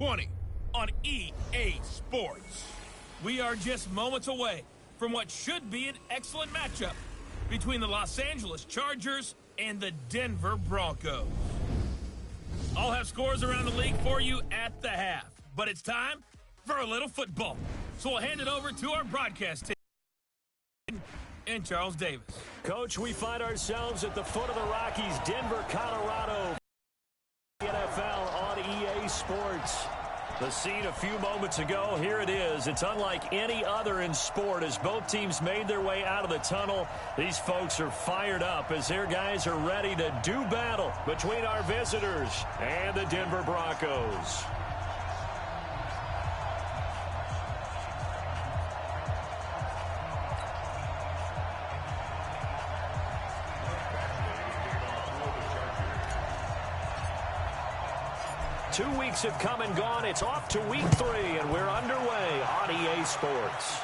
20 on EA Sports. We are just moments away from what should be an excellent matchup between the Los Angeles Chargers and the Denver Broncos. I'll have scores around the league for you at the half, but it's time for a little football. So we'll hand it over to our broadcast team and Charles Davis. Coach, we find ourselves at the foot of the Rockies, Denver, Colorado. NFL on EA Sports. The scene a few moments ago, here it is. It's unlike any other in sport as both teams made their way out of the tunnel. These folks are fired up as their guys are ready to do battle between our visitors and the Denver Broncos. Two weeks have come and gone. It's off to week 3, and we're underway on EA Sports.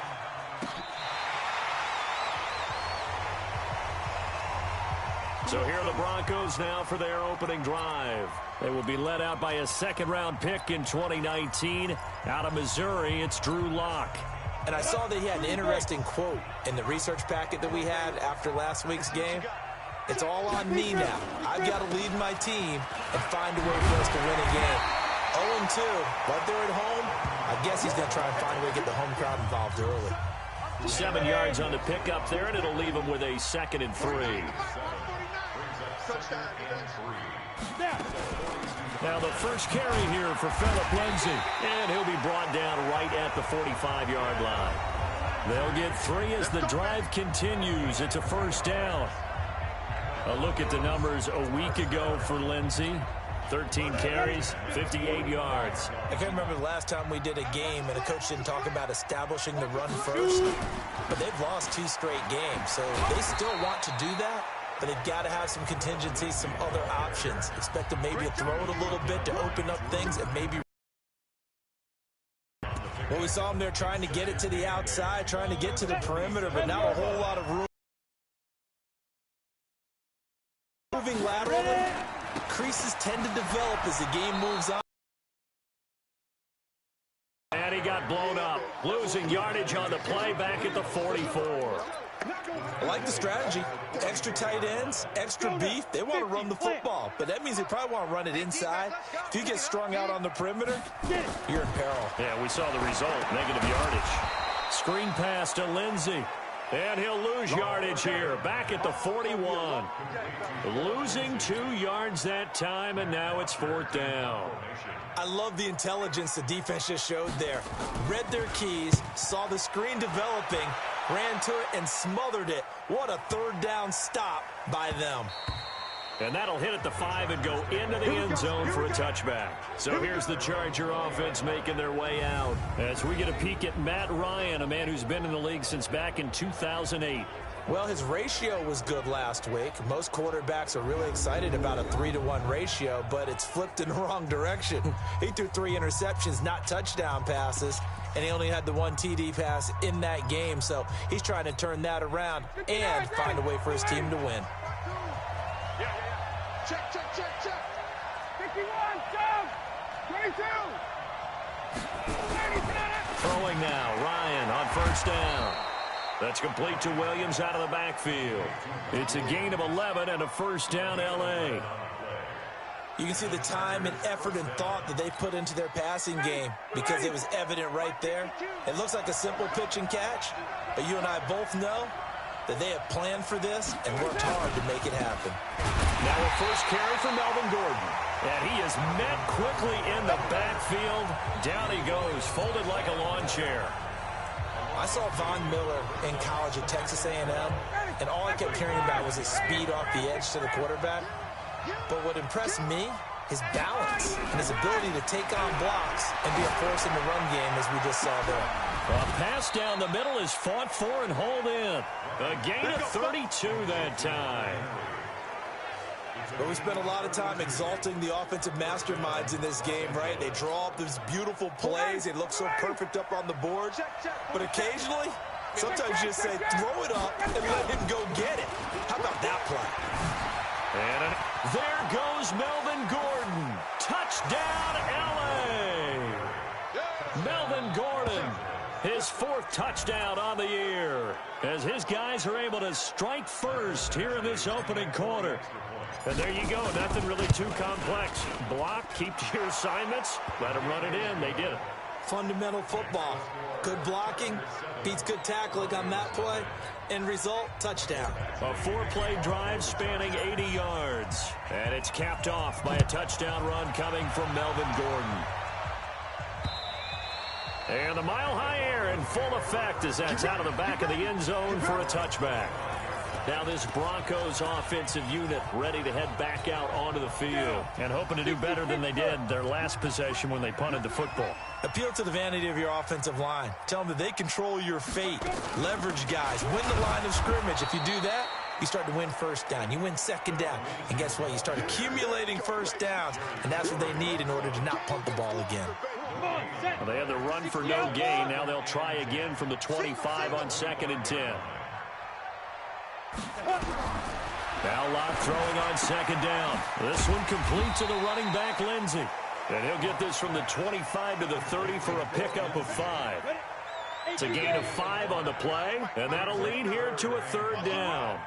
So here are the Broncos now for their opening drive. They will be led out by a second-round pick in 2019. Out of Missouri, it's Drew Lock. And I saw that he had an interesting quote in the research packet that we had after last week's game. It's all on me now. I've got to lead my team and find a way for us to win a game. 0-2, but they're at home. I guess he's going to try and find a way to get the home crowd involved early. 7 yards on the pickup there, and it'll leave him with a 2nd and 3. Now the first carry here for Phillip Lindsay, and he'll be brought down right at the 45-yard line. They'll get 3 as the drive continues. It's a first down. A look at the numbers a week ago for Lindsay. 13 carries, 58 yards. I can't remember the last time we did a game and a coach didn't talk about establishing the run first. But they've lost 2 straight games, so they still want to do that. But they've got to have some contingencies, some other options. Expect to maybe throw it a little bit to open up things and maybe. Well, we saw them there trying to get it to the outside, trying to get to the perimeter, but now a whole lot of room. Moving laterally, creases tend to develop as the game moves on. And he got blown up, losing yardage on the play back at the 44. I like the strategy. Extra tight ends, extra beef. They want to run the football, but that means they probably want to run it inside. If you get strung out on the perimeter, you're in peril. Yeah, we saw the result, negative yardage. Screen pass to Lindsay. And he'll lose yardage here, back at the 41. Losing 2 yards that time, and now it's 4th down. I love the intelligence the defense just showed there. Read their keys, saw the screen developing, ran to it, and smothered it. What a 3rd down stop by them. And that'll hit at the 5 and go into the end zone for a touchback. So here's the Charger offense making their way out as we get a peek at Matt Ryan, a man who's been in the league since back in 2008. Well, his ratio was good last week. Most quarterbacks are really excited about a 3-to-1 ratio, but it's flipped in the wrong direction. He threw 3 interceptions, not touchdown passes, and he only had the 1 TD pass in that game. So he's trying to turn that around and find a way for his team to win. Check, check, check, check. 51, down. 22. Throwing now, Ryan on first down. That's complete to Williams out of the backfield. It's a gain of 11 and a first down, L.A. You can see the time and effort and thought that they put into their passing game because it was evident right there. It looks like a simple pitch and catch, but you and I both know that they have planned for this and worked hard to make it happen. Now a first carry for Melvin Gordon. And he is met quickly in the backfield. Down he goes, folded like a lawn chair. I saw Von Miller in college at Texas A&M, and all I kept hearing about was his speed off the edge to the quarterback. But what impressed me, his balance and his ability to take on blocks and be a force in the run game, as we just saw there. A pass down the middle is fought for and hauled in. A gain of 32 that time. But we spent a lot of time exalting the offensive masterminds in this game, right? They draw up these beautiful plays. They look so perfect up on the board. But occasionally, sometimes you just say, throw it up and let him go get it. How about that play? And there goes Melvin Gordon. Touchdown, L.A. Melvin Gordon, his fourth touchdown on the year, as his guys are able to strike first here in this opening quarter. And there you go, nothing really too complex. Block, keep to your assignments, let them run it in. They did it. Fundamental football. Good blocking, beats good tackling on that play. End result, touchdown. A 4-play drive spanning 80 yards. And it's capped off by a touchdown run coming from Melvin Gordon. And the mile-high air in full effect as that's out of the back of the end zone for a touchback. Now this Broncos offensive unit ready to head back out onto the field and hoping to do better than they did their last possession when they punted the football. Appeal to the vanity of your offensive line. Tell them that they control your fate. Leverage guys. Win the line of scrimmage. If you do that, you start to win first down. You win second down. And guess what? You start accumulating first downs. And that's what they need in order to not punt the ball again. Well, they had the run for no gain. Now they'll try again from the 25 on 2nd and 10. Now Locke throwing on 2nd down. This one complete to the running back, Lindsey. And he'll get this from the 25 to the 30 for a pickup of 5. It's a gain of 5 on the play, and that'll lead here to a 3rd down.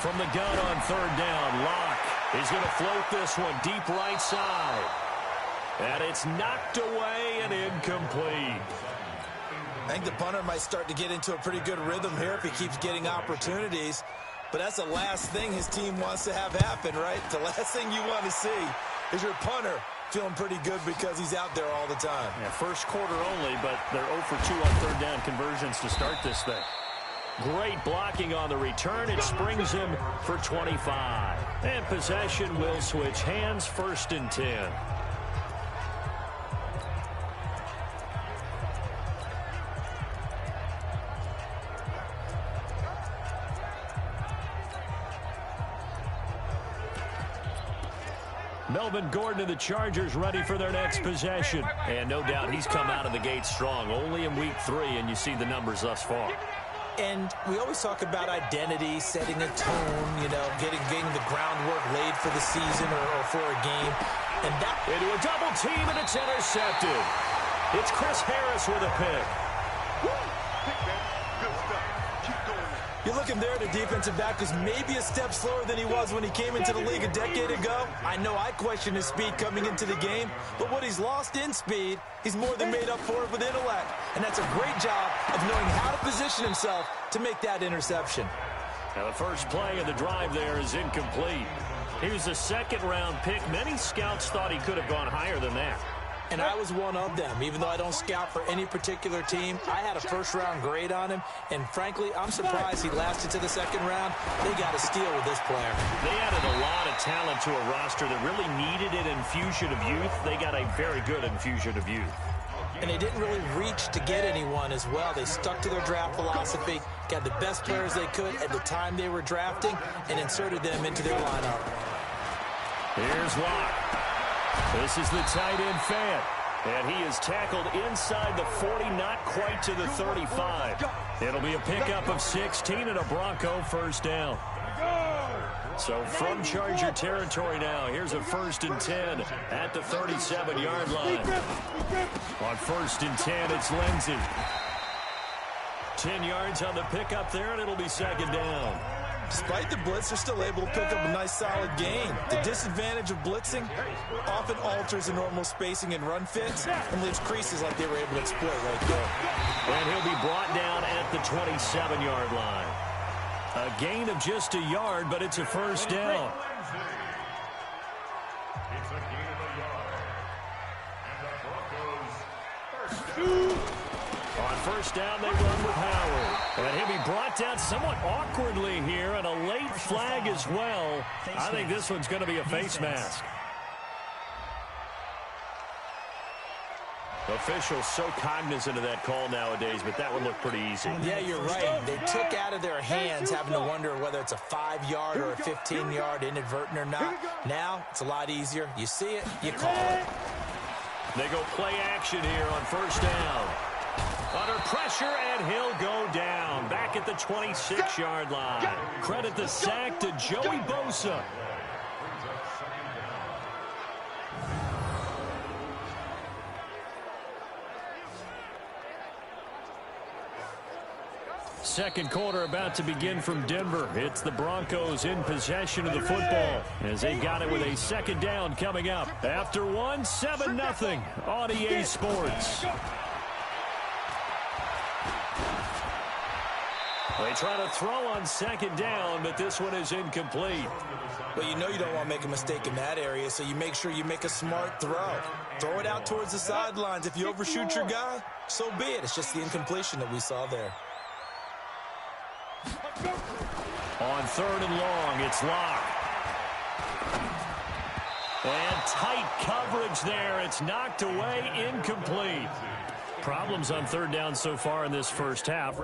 From the gun on 3rd down, Locke. He's going to float this one deep right side. And it's knocked away and incomplete. I think the punter might start to get into a pretty good rhythm here if he keeps getting opportunities. But that's the last thing his team wants to have happen, right? The last thing you want to see is your punter feeling pretty good because he's out there all the time. Yeah, first quarter only, but they're 0 for 2 on 3rd down conversions to start this thing. Great blocking on the return. It springs him for 25. And possession will switch hands, 1st and 10. Melvin Gordon and the Chargers ready for their next possession. And no doubt he's come out of the gate strong. Only in week 3, and you see the numbers thus far. And we always talk about identity, setting a tone, you know, getting the groundwork laid for the season or for a game. And that into a double team, and it's intercepted. It's Chris Harris with a pick. You're looking there at a defensive back who's maybe a step slower than he was when he came into the league a decade ago. I know I questioned his speed coming into the game, but what he's lost in speed, he's more than made up for it with intellect. And that's a great job of knowing how to position himself to make that interception. Now the first play of the drive there is incomplete. He was a 2nd-round pick. Many scouts thought he could have gone higher than that. And I was one of them. Even though I don't scout for any particular team, I had a 1st-round grade on him. And frankly, I'm surprised he lasted to the 2nd round. They got a steal with this player. They added a lot of talent to a roster that really needed an infusion of youth. They got a very good infusion of youth. And they didn't really reach to get anyone as well. They stuck to their draft philosophy, got the best players they could at the time they were drafting, and inserted them into their lineup. Here's Locke. This is the tight end fan. And he is tackled inside the 40, not quite to the 35. It'll be a pickup of 16 and a Bronco 1st down. So from Charger territory now, here's a 1st and 10 at the 37-yard line. On 1st and 10, it's Lindsey. 10 yards on the pickup there, and it'll be 2nd down. Despite the blitz, they're still able to pick up a nice solid gain. The disadvantage of blitzing often alters the normal spacing and run fits and leaves creases like they were able to exploit right there. And he'll be brought down at the 27-yard line. A gain of just a yard, but it's a 1st down. On 1st down, they run with Howard. And he'll be brought down somewhat awkwardly here, and a late flag as well. I think this one's going to be a face mask. Officials so cognizant of that call nowadays, but that would look pretty easy. Yeah, you're right. They took out of their hands having to wonder whether it's a 5-yard or a 15-yard inadvertent or not. Now, it's a lot easier. You see it, you call it. They go play action here on 1st down. Under pressure, and he'll go down. Back at the 26-yard line. Credit the sack to Joey Bosa. second quarter about to begin from Denver. It's the Broncos in possession of the football as they got it with a second down coming up. After 7-0 on EA Sports. They try to throw on second down, but this one is incomplete. Well, you know you don't want to make a mistake in that area, so you make sure you make a smart throw. Throw it out towards the sidelines. If you overshoot your guy, so be it. It's just the incompletion that we saw there. On 3rd and long, it's Locke. And tight coverage there. It's knocked away, incomplete. Problems on 3rd down so far in this first half.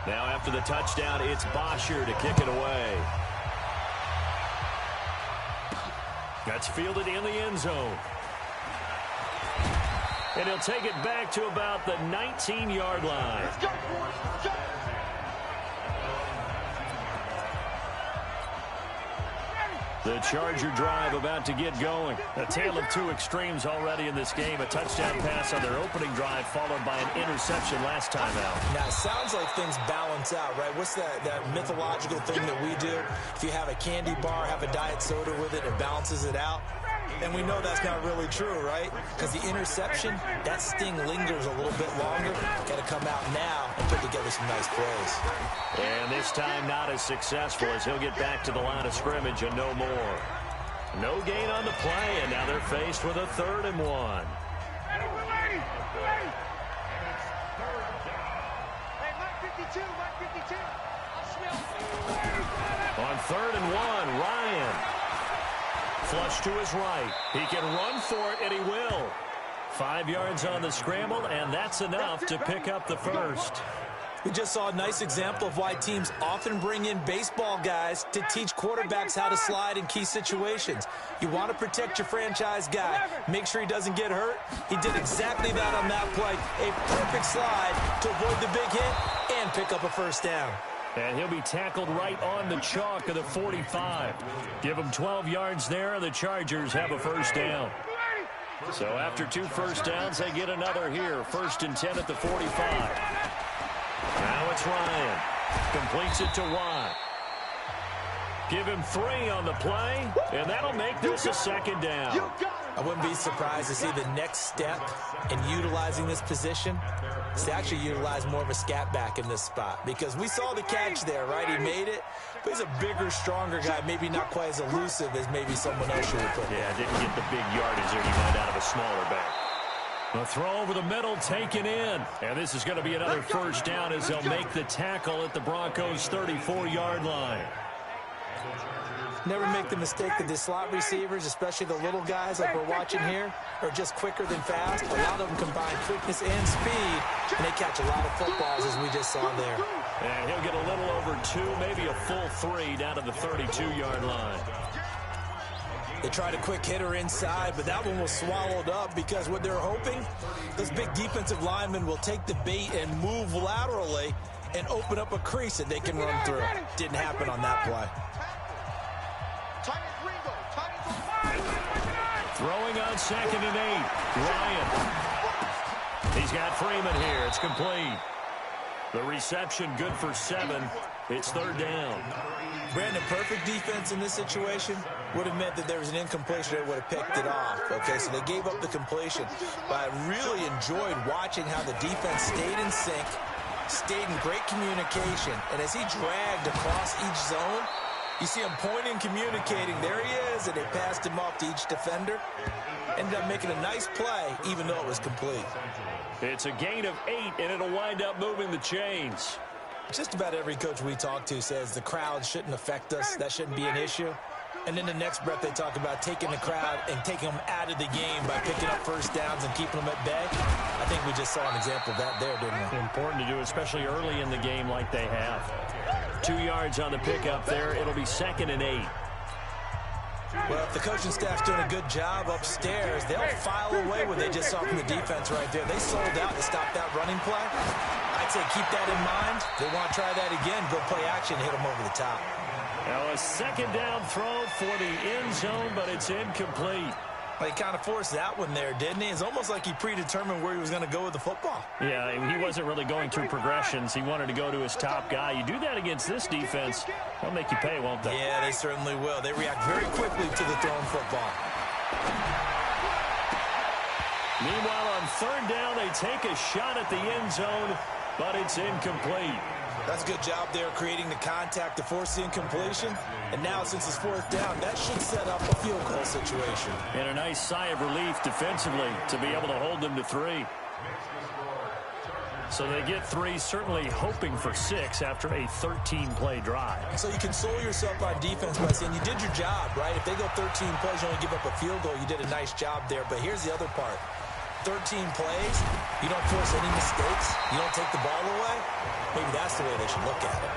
Now after the touchdown, it's Bosher to kick it away. That's fielded in the end zone. And he'll take it back to about the 19-yard line. Let's go, boys. Go. The Charger drive about to get going. A tale of two extremes already in this game. A touchdown pass on their opening drive followed by an interception last time out. Now, it sounds like things balance out, right? What's that mythological thing that we do? If you have a candy bar, have a diet soda with it, it balances it out. And we know that's not really true, right? Because the interception, that sting lingers a little bit longer. Got to come out now and put together some nice plays. And this time not as successful as he'll get back to the line of scrimmage and no more. No gain on the play, and now they're faced with a 3rd and 1. On 3rd and 1, Ryan. Flush to his right. He can run for it, and he will. 5 yards on the scramble, and that's enough to pick up the first. We just saw a nice example of why teams often bring in baseball guys to teach quarterbacks how to slide in key situations. You want to protect your franchise guy. Make sure he doesn't get hurt. He did exactly that on that play. A perfect slide to avoid the big hit and pick up a first down. And he'll be tackled right on the chalk of the 45. Give him 12 yards there, and the Chargers have a first down. So after 2 first downs, they get another here. 1st and 10 at the 45. Now it's Ryan. Completes it to Watt. Give him 3 on the play, and that'll make this a second down. I wouldn't be surprised to see the next step in utilizing this position is to actually utilize more of a scat back in this spot, because we saw the catch there, right? He made it, but he's a bigger, stronger guy, maybe not quite as elusive as maybe someone else you would put. Yeah, didn't get the big yardage there you might out of a smaller back. A throw over the middle taken in, and this is going to be another first down as they'll make the tackle at the Broncos' 34-yard line. Never make the mistake that the slot receivers, especially the little guys like we're watching here, are just quicker than fast. A lot of them combine quickness and speed, and they catch a lot of footballs, as we just saw there. And he'll get a little over 2, maybe a full 3 down to the 32-yard line. They tried a quick hitter inside, but that one was swallowed up because what they're hoping, those big defensive linemen will take the bait and move laterally and open up a crease that they can run through. Didn't happen on that play. Throwing on 2nd and 8. Ryan. He's got Freeman here. It's complete. The reception good for 7. It's 3rd down. Brandon, perfect defense in this situation would have meant that there was an incompletion that would have picked it off. Okay, so they gave up the completion. But I really enjoyed watching how the defense stayed in sync, stayed in great communication, and as he dragged across each zone, you see him pointing, communicating. There he is, and they passed him off to each defender. Ended up making a nice play, even though it was complete. It's a gain of 8, and it'll wind up moving the chains. Just about every coach we talk to says the crowd shouldn't affect us. That shouldn't be an issue. And in the next breath, they talk about taking the crowd and taking them out of the game by picking up first downs and keeping them at bay. I think we just saw an example of that there, didn't we? Important to do, especially early in the game like they have. 2 yards on the pickup there. It'll be 2nd and 8. Well, if the coaching staff's doing a good job upstairs, they'll file away what they just saw from the defense right there. They sold out to stop that running play. I'd say keep that in mind. They want to try that again, go play action, hit them over the top. Now a 2nd down throw for the end zone, but it's incomplete. Well, he kind of forced that one there, didn't he? It's almost like he predetermined where he was going to go with the football. Yeah, he wasn't really going through progressions. He wanted to go to his top guy. You do that against this defense, they'll make you pay, won't they? Yeah, they certainly will. They react very quickly to the thrown football. Meanwhile, on third down, they take a shot at the end zone, but it's incomplete. That's a good job there creating the contact to force the incompletion. And now, since it's fourth down, that should set up a field goal situation. And a nice sigh of relief defensively to be able to hold them to 3. So they get 3, certainly hoping for 6 after a 13-play drive. So you console yourself on defense by saying you did your job, right? If they go 13 plays, you only give up a field goal, you did a nice job there. But here's the other part. 13 plays, you don't force any mistakes, you don't take the ball away. Maybe that's the way they should look at it.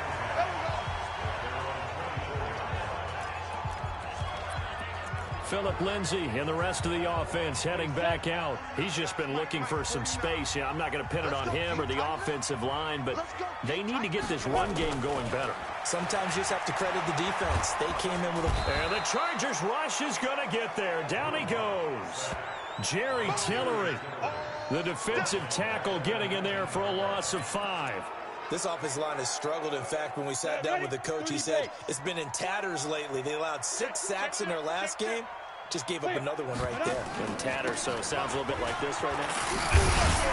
Phillip Lindsay and the rest of the offense heading back out. He's just been looking for some space. Yeah, I'm not going to pin it on him or the offensive line, but they need to get this run game going better. Sometimes you just have to credit the defense. They came in with a... And the Chargers rush is going to get there. Down he goes. Jerry Tillery, the defensive tackle, getting in there for a loss of 5. This offensive line has struggled. In fact, when we sat down with the coach, he said it's been in tatters lately. They allowed 6 sacks in their last game. Just gave up another one right there. In tatters, so it sounds a little bit like this right now.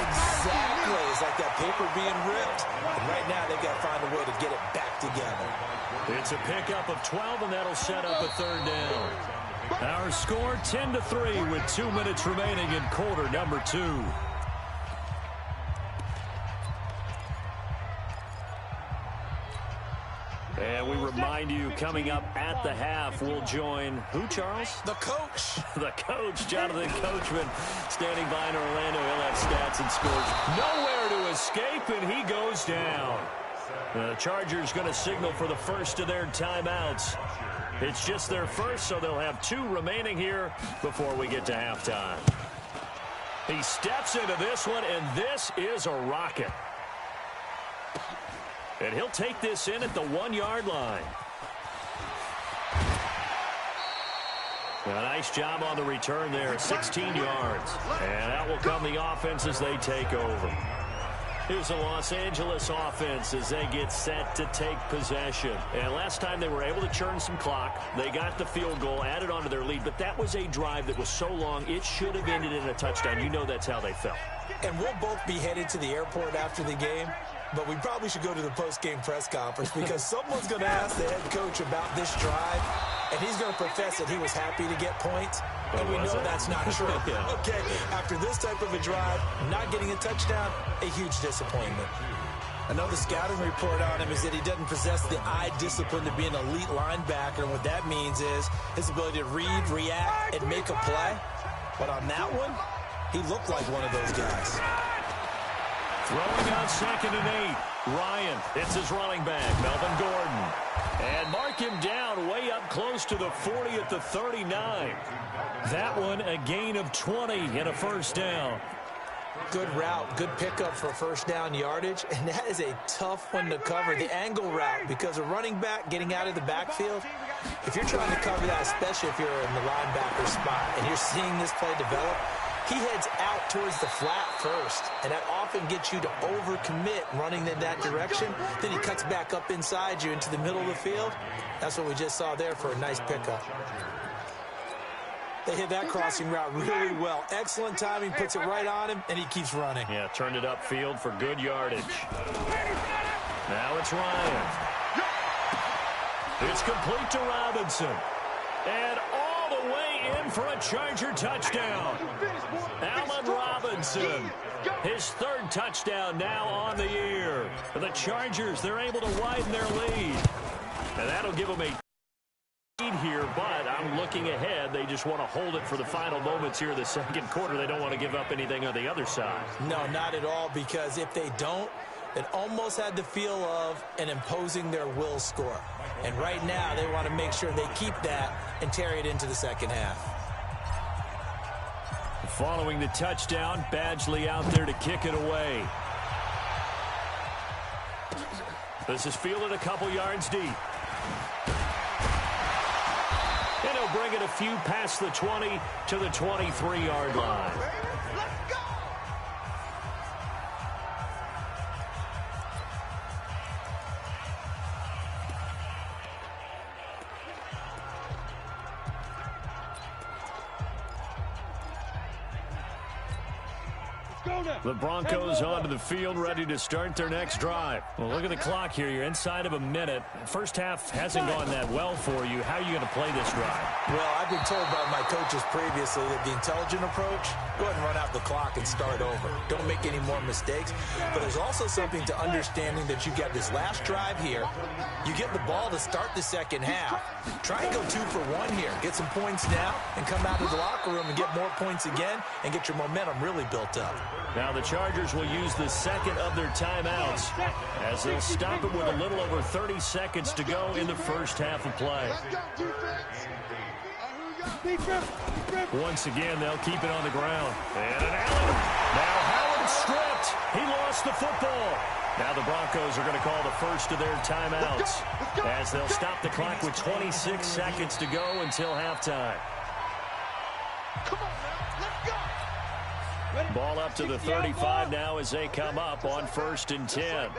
Exactly. It's like that paper being ripped. And right now, they've got to find a way to get it back together. It's a pickup of 12, and that'll set up a third down. Our score 10-3 with 2 minutes remaining in quarter number 2. And we remind you, coming up at the half, we'll join who, Charles? The coach. The coach, Jonathan Coachman, standing by in Orlando. He'll have stats and scores. Nowhere to escape, and he goes down. The Chargers going to signal for the first of their timeouts. It's just their first, so they'll have 2 remaining here before we get to halftime. He steps into this one, and this is a rocket. And he'll take this in at the 1-yard line. A nice job on the return there, 16 yards. And out will come the offense as they take over. Here's the Los Angeles offense as they get set to take possession. And last time they were able to churn some clock. They got the field goal, added on to their lead. But that was a drive that was so long, it should have ended in a touchdown. You know that's how they felt. And we'll both be headed to the airport after the game. But we probably should go to the post-game press conference because someone's going to ask the head coach about this drive, and he's going to profess that he was happy to get points, and we know that's not true. Yeah. Okay, after this type of a drive, not getting a touchdown, a huge disappointment. Another scouting report on him is that he doesn't possess the eye discipline to be an elite linebacker, and what that means is his ability to read, react, and make a play. But on that one, he looked like one of those guys. Throwing on 2nd and 8. Ryan, it's his running back, Melvin Gordon. And mark him down way up close to the 40 at the 39. That one a gain of 20 and a first down. Good route, good pickup for first down yardage, and that is a tough one to cover, the angle route, because a running back getting out of the backfield, if you're trying to cover that, especially if you're in the linebacker spot and you're seeing this play develop, he heads out towards the flat first, and that often gets you to overcommit running in that direction. Then he cuts back up inside you into the middle of the field. That's what we just saw there for a nice pickup. They hit that crossing route really well. Excellent timing, puts it right on him, and he keeps running. Yeah, turned it upfield for good yardage. Now it's Ryan. It's complete to Robinson. And all the way in for a Charger touchdown. Allen Robinson, his 3rd touchdown now on the year. For the Chargers, they're able to widen their lead. And that'll give them a lead here, but I'm looking ahead. They just want to hold it for the final moments here in the second quarter. They don't want to give up anything on the other side. No, not at all, because if they don't, it almost had the feel of an imposing their will score. And right now, they want to make sure they keep that and carry it into the second half. Following the touchdown, Badgley out there to kick it away. This is fielded a couple yards deep. And He'll bring it a few past the 20 to the 23-yard line. The Broncos onto the field, ready to start their next drive. Well, look at the clock here. You're inside of a minute. First half hasn't gone that well for you. How are you going to play this drive? Well, I've been told by my coaches previously that the intelligent approach, go ahead and run out the clock and start over. Don't make any more mistakes. But there's also something to understanding that you get this last drive here. You get the ball to start the second half. Try and go 2 for 1 here. Get some points now and come out of the locker room and get more points again and get your momentum really built up. Now the Chargers will use the second of their timeouts as they'll stop it with a little over 30 seconds to go in the first half of play. Once again, they'll keep it on the ground. And an alley. Now Howard stripped. He lost the football. Now the Broncos are going to call the first of their timeouts as they'll stop the clock with 26 seconds to go until halftime. Come on now, let's go. Ball up to the 35 now as they come up on 1st and 10.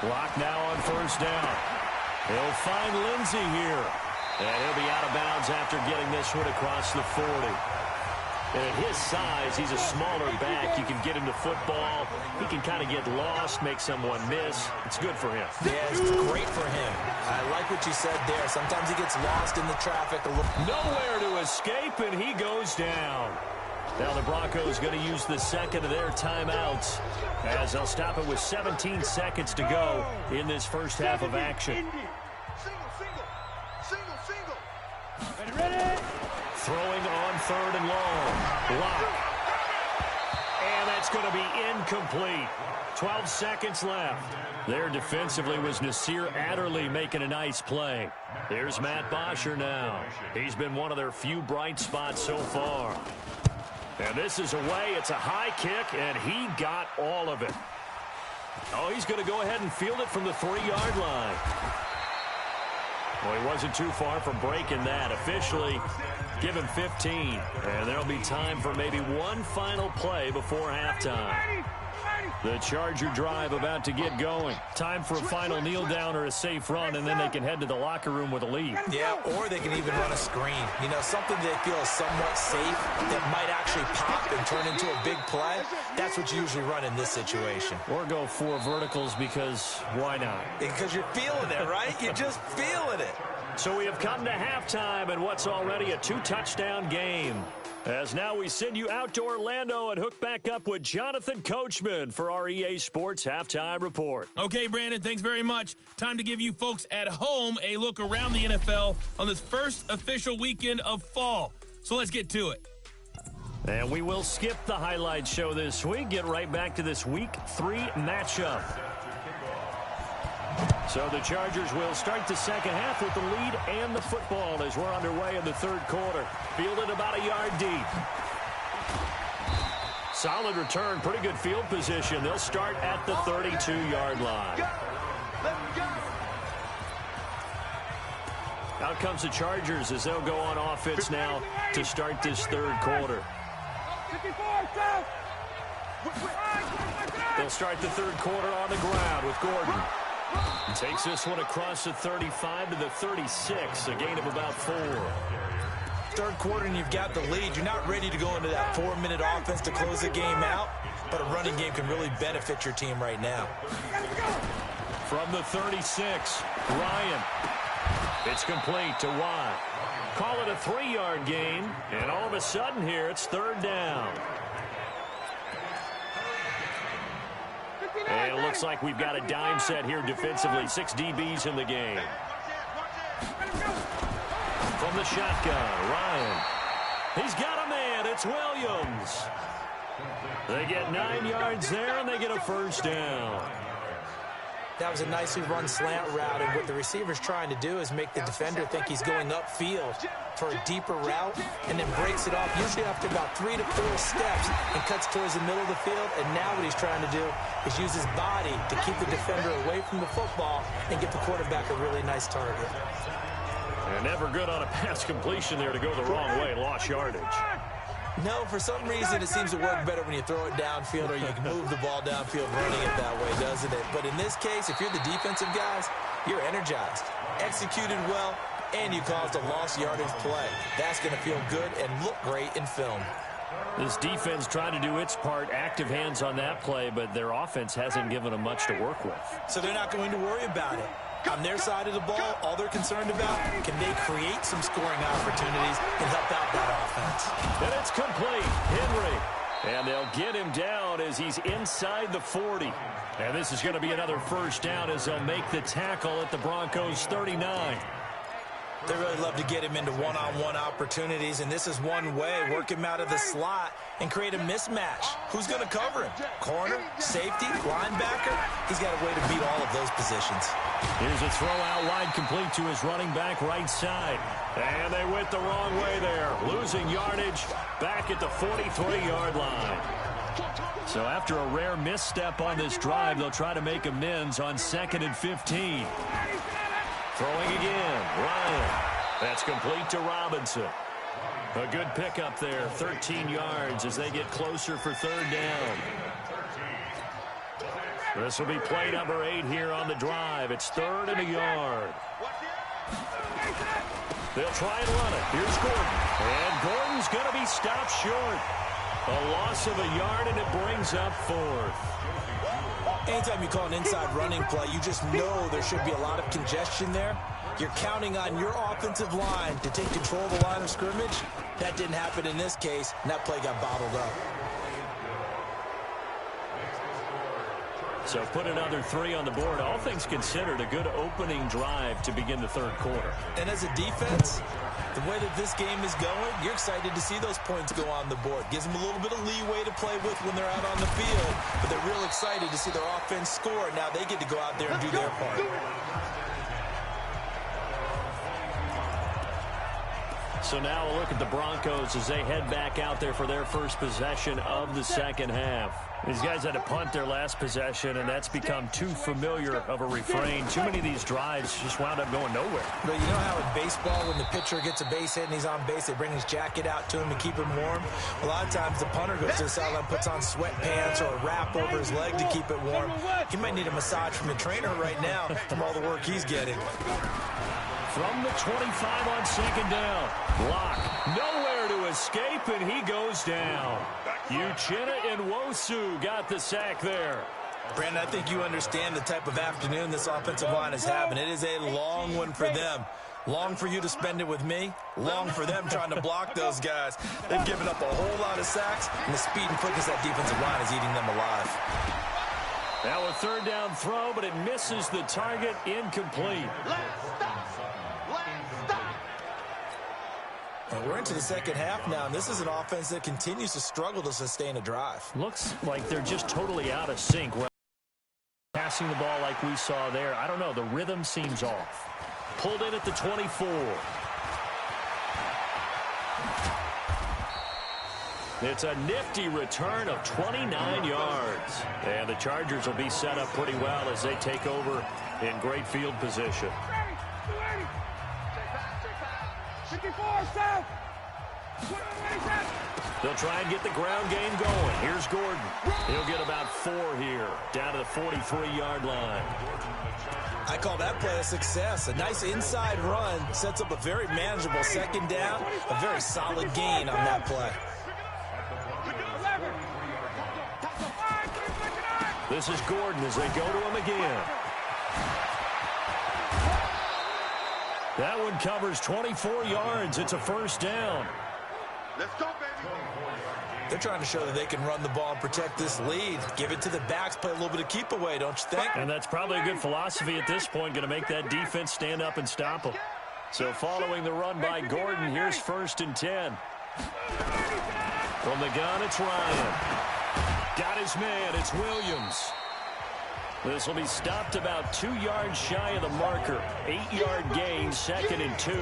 Lock now on 1st down. He'll find Lindsey here. And he'll be out of bounds after getting this one across the 40. And at his size, he's a smaller back. You can get him to football. He can kind of get lost, make someone miss. It's good for him. Yeah, it's great for him. I like what you said there. Sometimes he gets lost in the traffic a little. Nowhere to escape, and he goes down. Now the Broncos going to use the second of their timeouts as they'll stop it with 17 seconds to go in this first half of action. Single. Ready? Throwing on 3rd and long. Lock. And that's going to be incomplete. 12 seconds left. There defensively was Nasir Adderley making a nice play. Here's Matt Bosher now. He's been one of their few bright spots so far. And this is away. It's a high kick, and he got all of it. Oh, he's going to go ahead and field it from the 3-yard line. Well, he wasn't too far from breaking that. Officially, give him 15. And there'll be time for maybe one final play before halftime. The Charger drive about to get going. Time for a final kneel down or a safe run, and then they can head to the locker room with a lead. Yeah, or they can even run a screen. You know, something they feel is somewhat safe that might actually pop and turn into a big play. That's what you usually run in this situation. Or go 4 verticals because why not? Because you're feeling it, right? You're just feeling it. So we have come to halftime in what's already a 2-touchdown game. As now we send you out to Orlando and hook back up with Jonathan Coachman for our EA Sports Halftime Report. Okay, Brandon, thanks very much. Time to give you folks at home a look around the NFL on this first official weekend of fall. So let's get to it. And we will skip the highlight show this week. Get right back to this Week 3 matchup. So the Chargers will start the second half with the lead and the football as we're underway in the 3rd quarter. Fielded about a yard deep. Solid return, pretty good field position. They'll start at the 32-yard line. Out comes the Chargers as they'll go on offense now to start this 3rd quarter. They'll start the 3rd quarter on the ground with Gordon. He takes this one across the 35 to the 36, a gain of about 4. 3rd quarter and you've got the lead. You're not ready to go into that 4-minute offense to close the game out, but a running game can really benefit your team right now. From the 36, Ryan. It's complete to Watt. Call it a 3-yard gain, and all of a sudden here it's 3rd down. And it looks like we've got a dime set here defensively. 6 DBs in the game. From the shotgun, Ryan. He's got a man. It's Williams. They get 9 yards there, and they get a 1st down. That was a nicely run slant route, and what the receiver's trying to do is make the defender think he's going upfield for a deeper route, and then breaks it off, usually after about 3 to 4 steps, and cuts towards the middle of the field. And now what he's trying to do is use his body to keep the defender away from the football and get the quarterback a really nice target. And never good on a pass completion there to go the wrong way. Lost yardage. No, for some reason it seems to work better when you throw it downfield or you can move the ball downfield running it that way, doesn't it? But in this case, if you're the defensive guys, you're energized, executed well, and you caused a lost yardage play. That's going to feel good and look great in film. This defense trying to do its part, active hands on that play, but their offense hasn't given them much to work with. So they're not going to worry about it. On their side of the ball, all they're concerned about, can they create some scoring opportunities and help out that offense? And it's complete. Henry. And they'll get him down as he's inside the 40. And this is going to be another first down as they'll make the tackle at the Broncos 39. They really love to get him into one-on-one opportunities, and this is one way. Work him out of the slot and create a mismatch. Who's going to cover him? Corner, safety, linebacker? He's got a way to beat all of those positions. Here's a throw out wide complete to his running back right side. And they went the wrong way there. Losing yardage back at the 43-yard line. So after a rare misstep on this drive, they'll try to make amends on 2nd and 15. Throwing again, Ryan. That's complete to Robinson. A good pickup there, 13 yards as they get closer for 3rd down. This will be play number 8 here on the drive. It's 3rd and a yard. They'll try and run it. Here's Gordon. And Gordon's going to be stopped short. A loss of a yard, and it brings up 4th. Anytime you call an inside running play, you just know there should be a lot of congestion there. You're counting on your offensive line to take control of the line of scrimmage. That didn't happen in this case, and that play got bottled up. So put another 3 on the board. All things considered, a good opening drive to begin the 3rd quarter. And as a defense, the way that this game is going, you're excited to see those points go on the board. Gives them a little bit of leeway to play with when they're out on the field, but they're real excited to see their offense score. Now they get to go out there and do their part. So now a look at the Broncos as they head back out there for their first possession of the 2nd half. These guys had to punt their last possession, and that's become too familiar of a refrain. Too many of these drives just wound up going nowhere. But you know how in baseball, when the pitcher gets a base hit and he's on base, they bring his jacket out to him to keep him warm? A lot of times the punter goes to the sideline, puts on sweatpants or a wrap over his leg to keep it warm. He might need a massage from the trainer right now from all the work he's getting. From the 25 on 2nd down. Block. Nowhere to escape, and he goes down. Uchenna and Nwosu got the sack there. Brandon, I think you understand the type of afternoon this offensive line is having. It is a long one for them. Long for you to spend it with me. Long for them trying to block those guys. They've given up a whole lot of sacks, and the speed and quickness of that defensive line is eating them alive. Now a 3rd down throw, but it misses the target. Incomplete. And we're into the 2nd half now, and this is an offense that continues to struggle to sustain a drive. Looks like they're just totally out of sync. Passing the ball like we saw there. I don't know. The rhythm seems off. Pulled in at the 24. It's a nifty return of 29 yards. And the Chargers will be set up pretty well as they take over in great field position. 54, south. They'll try and get the ground game going. Here's Gordon. He'll get about 4 here, down to the 43-yard line. I call that play a success. A nice inside run sets up a very manageable 2nd down. A very solid gain on that play. This is Gordon as they go to him again. That one covers 24 yards. It's a 1st down. Let's go, baby. They're trying to show that they can run the ball and protect this lead. Give it to the backs, play a little bit of keep away, don't you think? And that's probably a good philosophy at this point, going to make that defense stand up and stop them. So following the run by Gordon, here's 1st and 10. From the gun, it's Ryan. Got his man. It's Williams. This will be stopped about 2 yards shy of the marker. 8-yard gain, 2nd and 2.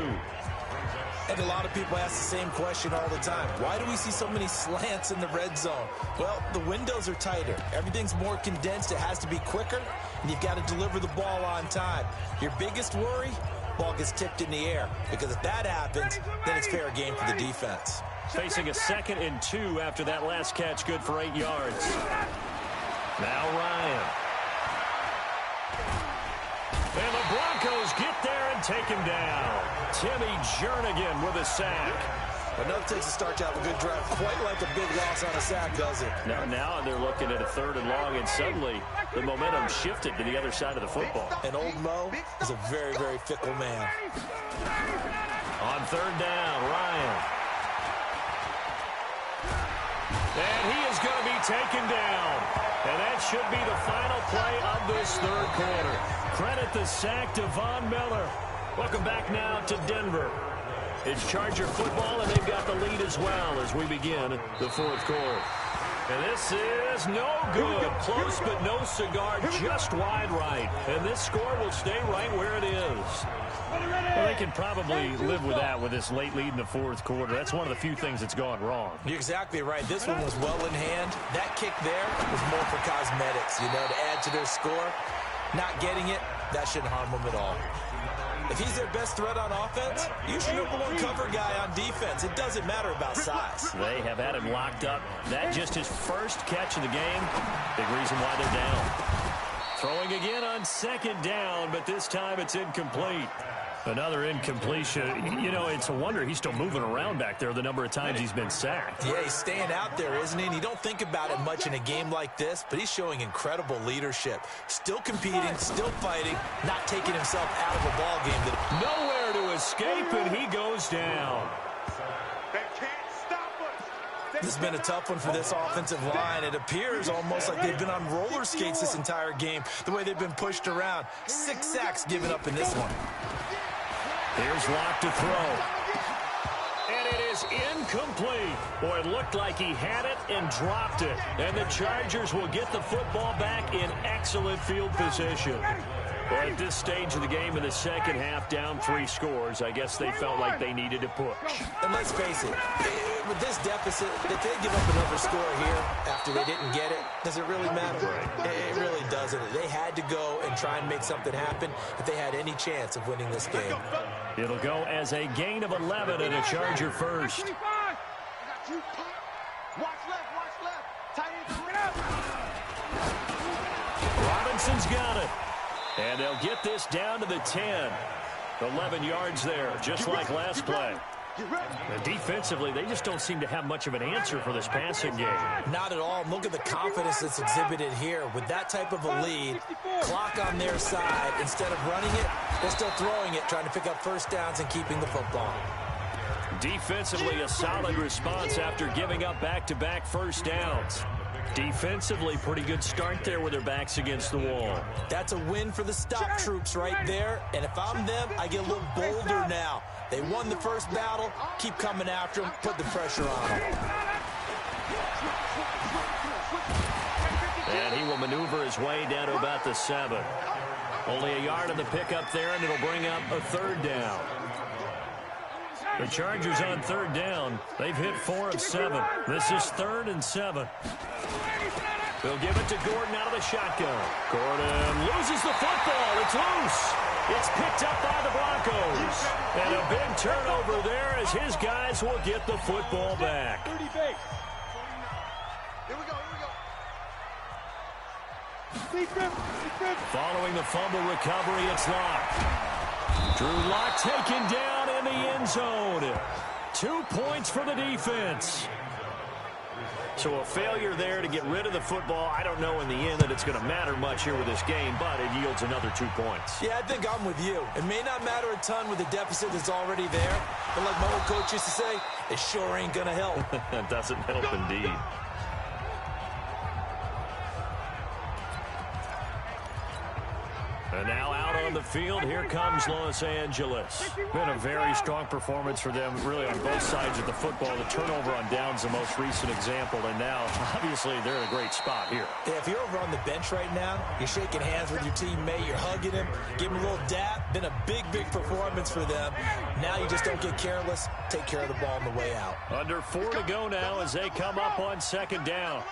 And a lot of people ask the same question all the time. Why do we see so many slants in the red zone? Well, the windows are tighter. Everything's more condensed. It has to be quicker, and you've got to deliver the ball on time. Your biggest worry, ball gets tipped in the air. Because if that happens, then it's fair game for the defense. Facing a 2nd and 2 after that last catch, good for 8 yards. Now Ryan. And the Broncos get there and take him down. Timmy Jernigan with a sack. Enough takes a start to have a good drive. Quite like a big loss on a sack, does it? Now they're looking at a 3rd and long, and suddenly the momentum shifted to the other side of the football. And old Mo is a very, very fickle man. On 3rd down, Ryan. And he is going to be taken down. And that should be the final play of this 3rd quarter. Credit the sack to Von Miller. Welcome back now to Denver. It's Charger football, and they've got the lead as well as we begin the 4th quarter. And this is no good. Close but no cigar, just wide right. And this score will stay right where it is. Well, they can probably live with that with this late lead in the 4th quarter. That's one of the few things that's gone wrong. You're exactly right. This one was well in hand. That kick there was more for cosmetics, to add to their score. Not getting it, that shouldn't harm them at all. If he's their best threat on offense, use your #1 cover guy on defense. It doesn't matter about size. They have had him locked up. That just his first catch of the game. Big reason why they're down. Throwing again on 2nd down, but this time it's incomplete. Another incompletion. It's a wonder he's still moving around back there the number of times he's been sacked. Yeah, he's staying out there, isn't he? And you don't think about it much in a game like this, but he's showing incredible leadership. Still competing, still fighting, not taking himself out of a ball game. Nowhere to escape, and he goes down. This has been a tough one for this offensive line. It appears almost like they've been on roller skates this entire game, the way they've been pushed around. 6 sacks given up in this one. Here's Locke to throw. And it is incomplete. Boy, it looked like he had it and dropped it. And the Chargers will get the football back in excellent field position. Well, at this stage of the game in the 2nd half, down 3 scores, I guess they felt like they needed to push. And let's face it, with this deficit, if they give up another score here after they didn't get it, does it really matter? It really doesn't. They had to go and try and make something happen if they had any chance of winning this game. It'll go as a gain of 11 and a Charger first. Robinson's got it. And they'll get this down to the 10. 11 yards there, just like last play. And defensively, they just don't seem to have much of an answer for this passing game. Not at all. Look at the confidence that's exhibited here. With that type of a lead, clock on their side, instead of running it, they're still throwing it, trying to pick up first downs and keeping the football. Defensively, a solid response after giving up back-to-back first downs. Defensively, pretty good start there with their backs against the wall. That's a win for the stop troops right there. And if I'm them, I get a little bolder now. They won the first battle. Keep coming after them. Put the pressure on them. And he will maneuver his way down to about the 7. Only a yard on the pickup there, and it'll bring up a 3rd down. The Chargers on 3rd down. They've hit 4 of 7. This is 3rd and 7. They'll give it to Gordon out of the shotgun. Gordon loses the football. It's loose. It's picked up by the Broncos. And a big turnover there as his guys will get the football back. Here we go. Following the fumble recovery, it's Locke. Drew Locke taken down in the end zone. 2 points for the defense. So a failure there to get rid of the football. I don't know in the end that it's going to matter much here with this game, but it yields another 2 points. Yeah, I think I'm with you. It may not matter a ton with the deficit that's already there, but like my old coach used to say, it sure ain't going to help. It doesn't help indeed. And now out on on the field. Here comes Los Angeles. Been a very strong performance for them, really, on both sides of the football. The turnover on downs, the most recent example, and now, obviously, they're in a great spot here. Yeah, if you're over on the bench right now, you're shaking hands with your teammate, you're hugging him, give him a little dap. Been a big, big performance for them. Now you just don't get careless. Take care of the ball on the way out. Under 4 to go now as they come up on second down.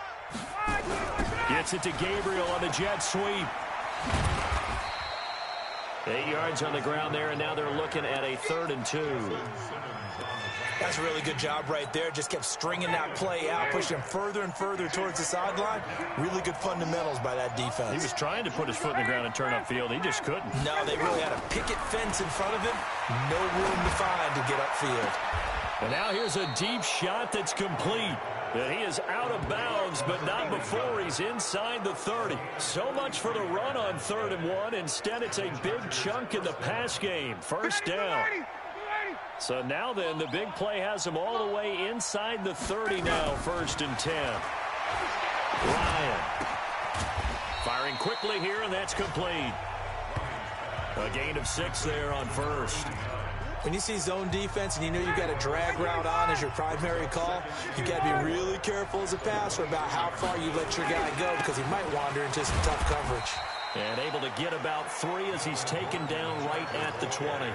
Gets it to Gabriel on the jet sweep. 8 yards on the ground there, and now they're looking at a 3rd and 2. That's a really good job right there. Just kept stringing that play out, pushing him further and further towards the sideline. Really good fundamentals by that defense. He was trying to put his foot in the ground and turn upfield. He just couldn't. No, they really had a picket fence in front of him. No room to find to get upfield. And now here's a deep shot that's complete. And he is out of bounds, but not before he's inside the 30. So much for the run on 3rd and 1. Instead, it's a big chunk in the pass game. First down. So now then, the big play has him all the way inside the 30 now. 1st and 10. Ryan. Firing quickly here, and that's complete. A gain of 6 there on 1st. When you see zone defense and you know you've got a drag route on as your primary call, you got to be really careful as a passer about how far you let your guy go because he might wander into some tough coverage. And able to get about 3 as he's taken down right at the 20.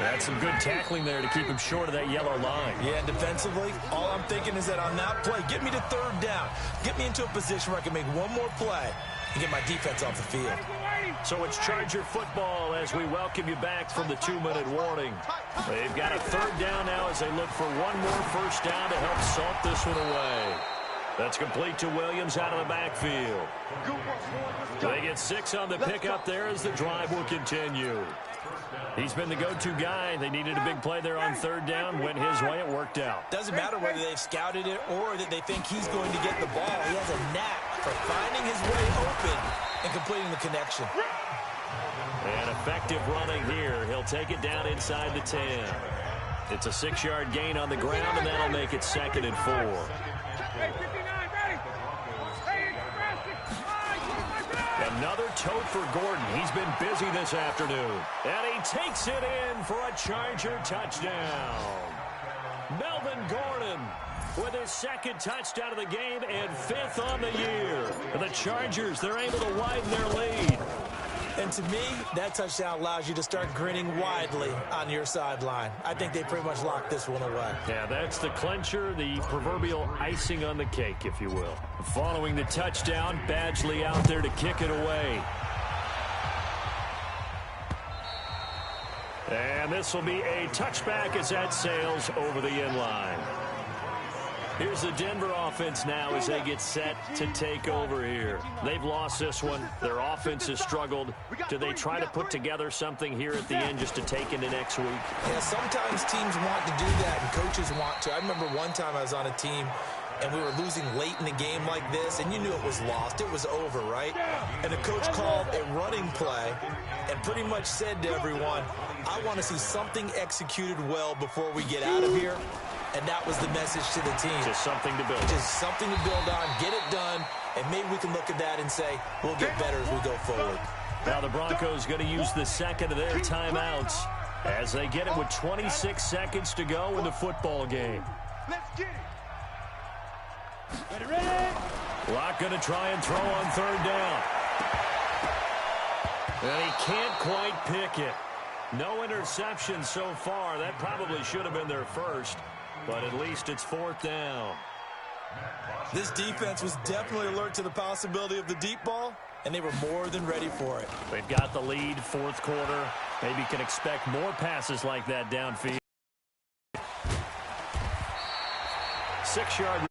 That's some good tackling there to keep him short of that yellow line. Yeah, and defensively, all I'm thinking is that on that play, get me to 3rd down. Get me into a position where I can make one more play and get my defense off the field. So it's Charger football as we welcome you back from the 2-minute warning. They've got a 3rd down now as they look for one more first down to help salt this one away. That's complete to Williams out of the backfield. They get 6 on the pickup there as the drive will continue. He's been the go-to guy. They needed a big play there on 3rd down. Went his way. It worked out. Doesn't matter whether they've scouted it or that they think he's going to get the ball. He has a knack for finding his way open and completing the connection. And effective running here. He'll take it down inside the 10. It's a 6-yard gain on the ground, and that'll make it 2nd and 4. Another tote for Gordon. He's been busy this afternoon. And he takes it in for a Charger touchdown. Melvin Gordon with his 2nd touchdown of the game and 5th on the year. And the Chargers, they're able to widen their lead. And to me, that touchdown allows you to start grinning widely on your sideline. I think they pretty much locked this one away. Yeah, that's the clincher, the proverbial icing on the cake, if you will. Following the touchdown, Badgley out there to kick it away. And this will be a touchback as that sails over the end line. Here's the Denver offense now as they get set to take over here. They've lost this one. Their offense has struggled. Do they try to put together something here at the end just to take into next week? Yeah, sometimes teams want to do that and coaches want to. I remember one time I was on a team and we were losing late in the game like this, and you knew it was lost. It was over, right? And the coach called a running play and pretty much said to everyone, I want to see something executed well before we get out of here. And that was the message to the team. Just something to build. Just something to build on, get it done, and maybe we can look at that and say, we'll get better as we go forward. Now the Broncos going to use the 2nd of their timeouts as they get it with 26 seconds to go in the football game. Let's get it. Ready? Locke going to try and throw on 3rd down. And he can't quite pick it. No interception so far. That probably should have been their first. But at least it's 4th down. This defense was definitely alert to the possibility of the deep ball, and they were more than ready for it. They've got the lead, 4th quarter. Maybe can expect more passes like that downfield. 6-yard